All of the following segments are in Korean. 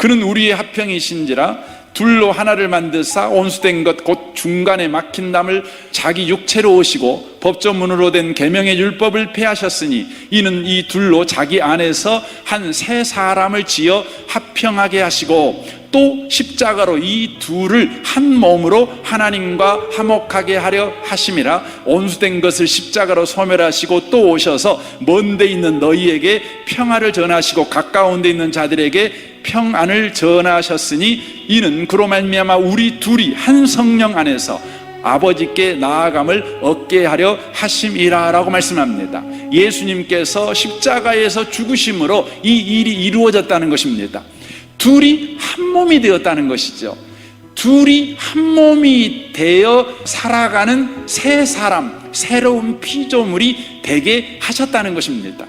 그는 우리의 합평이신지라 둘로 하나를 만드사 온수된 것 곧 중간에 막힌 담을 자기 육체로 오시고 법조문으로 된 계명의 율법을 폐하셨으니 이는 이 둘로 자기 안에서 한 새 사람을 지어 합평하게 하시고 또 십자가로 이 둘을 한 몸으로 하나님과 화목하게 하려 하심이라. 온수된 것을 십자가로 소멸하시고 또 오셔서 먼 데 있는 너희에게 평화를 전하시고 가까운 데 있는 자들에게 평안을 전하셨으니 이는 그로 말미암아 우리 둘이 한 성령 안에서 아버지께 나아감을 얻게 하려 하심이라 라고 말씀합니다. 예수님께서 십자가에서 죽으심으로 이 일이 이루어졌다는 것입니다. 둘이 한 몸이 되었다는 것이죠. 둘이 한 몸이 되어 살아가는 새 사람, 새로운 피조물이 되게 하셨다는 것입니다.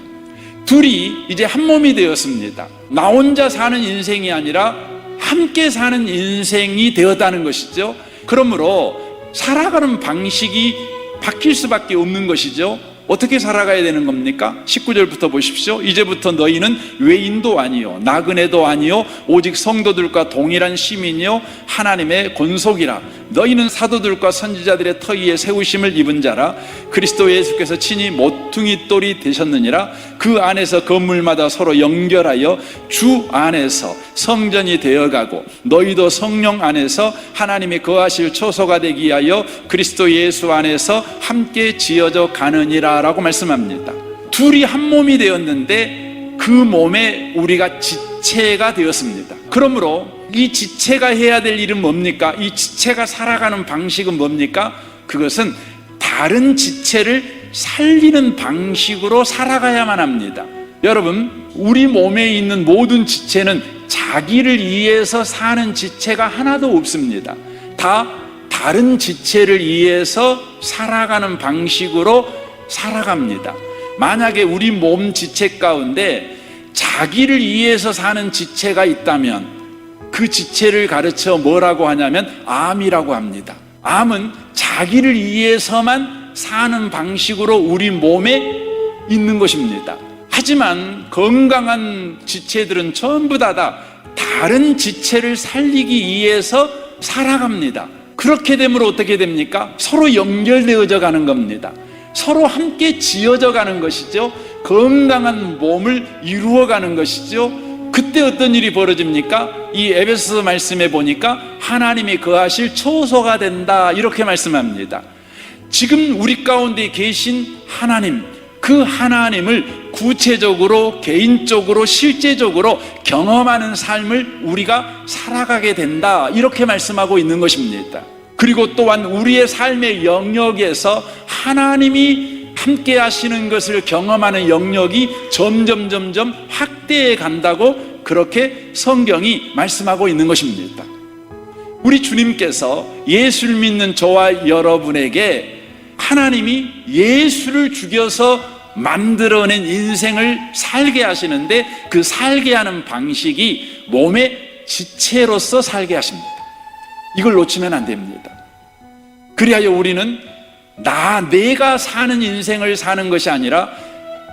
둘이 이제 한 몸이 되었습니다. 나 혼자 사는 인생이 아니라 함께 사는 인생이 되었다는 것이죠. 그러므로 살아가는 방식이 바뀔 수밖에 없는 것이죠. 어떻게 살아가야 되는 겁니까? 19절부터 보십시오. 이제부터 너희는 외인도 아니요 나그네도 아니요 오직 성도들과 동일한 시민이요 하나님의 권속이라. 너희는 사도들과 선지자들의 터 위에 세우심을 입은 자라. 그리스도 예수께서 친히 모퉁이 돌이 되셨느니라. 그 안에서 건물마다 서로 연결하여 주 안에서 성전이 되어가고 너희도 성령 안에서 하나님이 거하실 초소가 되기 위하여 그리스도 예수 안에서 함께 지어져 가느니라 라고 말씀합니다. 둘이 한 몸이 되었는데 그 몸에 우리가 지체가 되었습니다. 그러므로 이 지체가 해야 될 일은 뭡니까? 이 지체가 살아가는 방식은 뭡니까? 그것은 다른 지체를 살리는 방식으로 살아가야만 합니다. 여러분, 우리 몸에 있는 모든 지체는 자기를 위해서 사는 지체가 하나도 없습니다. 다 다른 지체를 위해서 살아가는 방식으로 살아갑니다. 만약에 우리 몸 지체 가운데 자기를 위해서 사는 지체가 있다면 그 지체를 가르쳐 뭐라고 하냐면 암이라고 합니다. 암은 자기를 위해서만 사는 방식으로 우리 몸에 있는 것입니다. 하지만 건강한 지체들은 전부 다 다른 지체를 살리기 위해서 살아갑니다. 그렇게 되면 어떻게 됩니까? 서로 연결되어져 가는 겁니다. 서로 함께 지어져 가는 것이죠. 건강한 몸을 이루어가는 것이죠. 그때 어떤 일이 벌어집니까? 이 에베소서 말씀에 보니까 하나님이 거하실 초소가 된다 이렇게 말씀합니다. 지금 우리 가운데 계신 하나님, 그 하나님을 구체적으로 개인적으로 실제적으로 경험하는 삶을 우리가 살아가게 된다 이렇게 말씀하고 있는 것입니다. 그리고 또한 우리의 삶의 영역에서 하나님이 함께 하시는 것을 경험하는 영역이 점점 확대해 간다고 그렇게 성경이 말씀하고 있는 것입니다. 우리 주님께서 예수를 믿는 저와 여러분에게 하나님이 예수를 죽여서 만들어낸 인생을 살게 하시는데 그 살게 하는 방식이 몸의 지체로서 살게 하십니다. 이걸 놓치면 안 됩니다. 그리하여 우리는 내가 사는 인생을 사는 것이 아니라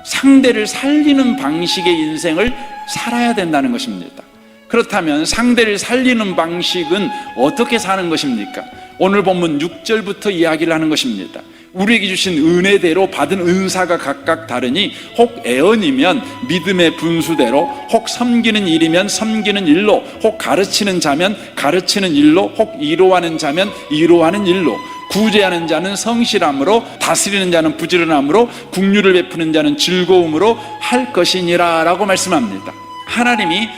상대를 살리는 방식의 인생을 살아야 된다는 것입니다. 그렇다면 상대를 살리는 방식은 어떻게 사는 것입니까? 오늘 본문 6절부터 이야기를 하는 것입니다. 우리에게 주신 은혜대로 받은 은사가 각각 다르니 혹 애언이면 믿음의 분수대로, 혹 섬기는 일이면 섬기는 일로, 혹 가르치는 자면 가르치는 일로, 혹 위로하는 자면 위로하는 일로, 구제하는 자는 성실함으로, 다스리는 자는 부지런함으로, 긍휼을 베푸는 자는 즐거움으로 할 것이니라 라고 말씀합니다. 하나님이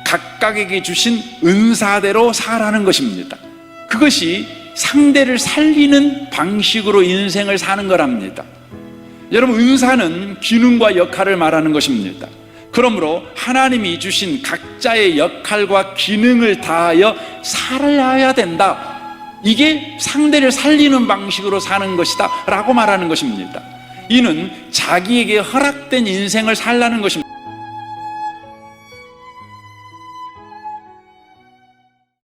각각에게 주신 은사대로 살아가는 것입니다. 그것이 상대를 살리는 방식으로 인생을 사는 거랍니다. 여러분, 은사는 기능과 역할을 말하는 것입니다. 그러므로 하나님이 주신 각자의 역할과 기능을 다하여 살아야 된다. 이게 상대를 살리는 방식으로 사는 것이다 라고 말하는 것입니다. 이는 자기에게 허락된 인생을 살라는 것입니다.